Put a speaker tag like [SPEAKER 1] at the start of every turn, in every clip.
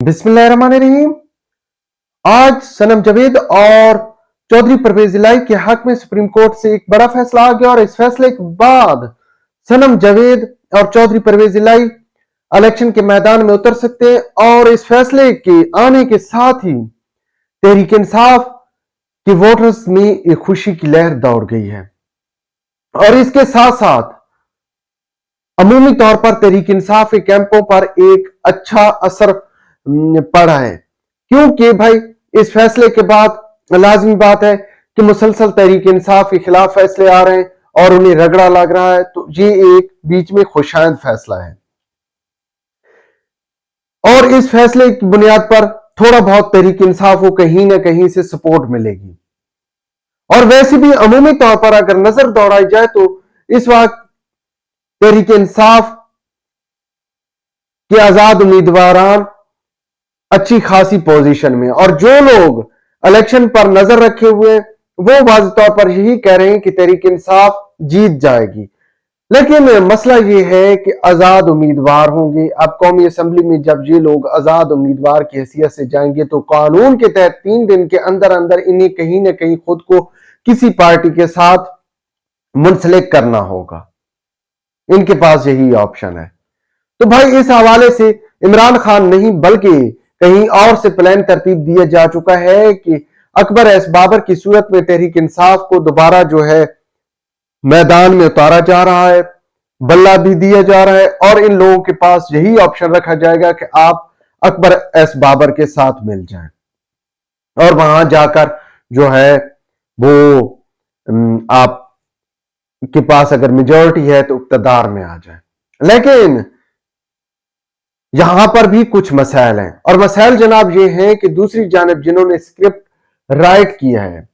[SPEAKER 1] बिस्मिल्लाहिर्रहमानिर्रहीम। आज सनम जावेद और चौधरी परवेज इलाही के हक में सुप्रीम कोर्ट से एक बड़ा फैसला आ गया और इस फैसले के बाद सनम जावेद और चौधरी परवेज इलाही इलेक्शन के मैदान में उतर सकते हैं और इस फैसले के आने के साथ ही तहरीक इंसाफ के वोटर्स में एक खुशी की लहर दौड़ गई है और इसके साथ साथ अमूमी तौर पर तहरीक इंसाफ के कैंपों पर एक अच्छा असर पड़ा है, क्योंकि भाई इस फैसले के बाद लाजमी बात है कि मुसलसल तहरीक इंसाफ के खिलाफ फैसले आ रहे हैं और उन्हें रगड़ा लग रहा है, तो ये एक बीच में खुशाइंद फैसला है और इस फैसले की बुनियाद पर थोड़ा बहुत तहरीक इंसाफ को कहीं ना कहीं से सपोर्ट मिलेगी। और वैसे भी अमूमी तौर पर अगर नजर दौड़ाई जाए तो इस वक्त तहरीक इंसाफ के आजाद उम्मीदवार अच्छी खासी पोजीशन में, और जो लोग इलेक्शन पर नजर रखे हुए वो वाज़ेह तौर पर यही कह रहे हैं कि तहरीक इंसाफ जीत जाएगी। लेकिन मसला ये है कि आजाद उम्मीदवार होंगे। अब कौमी असम्बली में जब ये लोग आजाद उम्मीदवार की हैसियत से जाएंगे तो कानून के तहत 3 दिन के अंदर अंदर इन्हें कहीं ना कहीं खुद को किसी पार्टी के साथ मुंसलिक करना होगा। इनके पास यही ऑप्शन है। तो भाई इस हवाले से इमरान खान नहीं बल्कि कहीं और से प्लान तरतीब दिया जा चुका है कि अकबर एस बाबर की सूरत में तहरीक इंसाफ को दोबारा जो है मैदान में उतारा जा रहा है, बल्ला भी दिया जा रहा है और इन लोगों के पास यही ऑप्शन रखा जाएगा कि आप अकबर एस बाबर के साथ मिल जाएं और वहां जाकर जो है वो आप के पास अगर मेजॉरिटी है तो इक्तदार में आ जाए। लेकिन यहां पर भी कुछ मसाइल हैं और मसाइल जनाब ये हैं कि दूसरी जानिब जिन्होंने स्क्रिप्ट राइट किया है,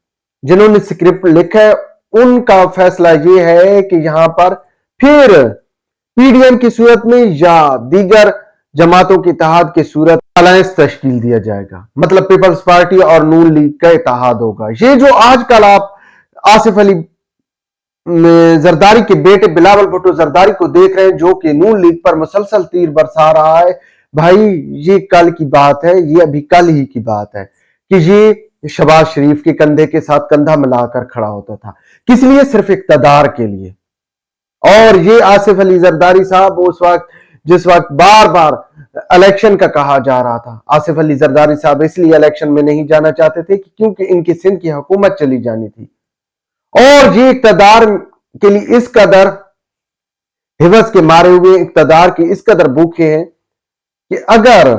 [SPEAKER 1] जिन्होंने स्क्रिप्ट लिखा है, उनका फैसला ये है कि यहां पर फिर पीडीएम की सूरत में या दीगर जमातों के इत्तेहाद की सूरत अलायंस तश्कील दिया जाएगा, मतलब पीपल्स पार्टी और नून लीग का इत्तेहाद होगा। ये जो आजकल आप आसिफ अली जरदारी के बेटे बिलावल भुट्टो जरदारी को देख रहे हैं जो कि नून लीग पर मुसलसल तीर बरसा रहा है, भाई ये कल की बात है, ये अभी कल ही की बात है कि ये शहबाज शरीफ के कंधे के साथ कंधा मिलाकर खड़ा होता था। किस लिए? सिर्फ इक्तदार के लिए। और ये आसिफ अली जरदारी साहब उस वक्त जिस वक्त बार बार इलेक्शन का कहा जा रहा था, आसिफ अली जरदारी साहब इसलिए इलेक्शन में नहीं जाना चाहते थे क्योंकि इनकी सिंध की हुकूमत चली जानी थी और ये इक्तदार के लिए इस कदर हिवस के मारे हुए, इक्तदार के इस कदर भूखे हैं कि अगर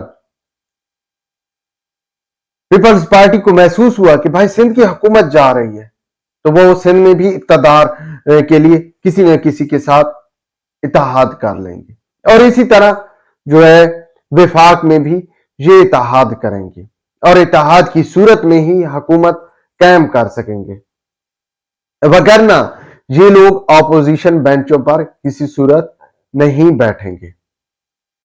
[SPEAKER 1] पीपल्स पार्टी को महसूस हुआ कि भाई सिंध की हुकूमत जा रही है तो वो सिंध में भी इक्तदार के लिए किसी न किसी के साथ इत्तेहाद कर लेंगे और इसी तरह जो है विफाक में भी ये इत्तेहाद करेंगे और इत्तेहाद की सूरत में ही हुकूमत कायम कर सकेंगे, वगरना ये लोग ऑपोजिशन बेंचों पर किसी सूरत नहीं बैठेंगे।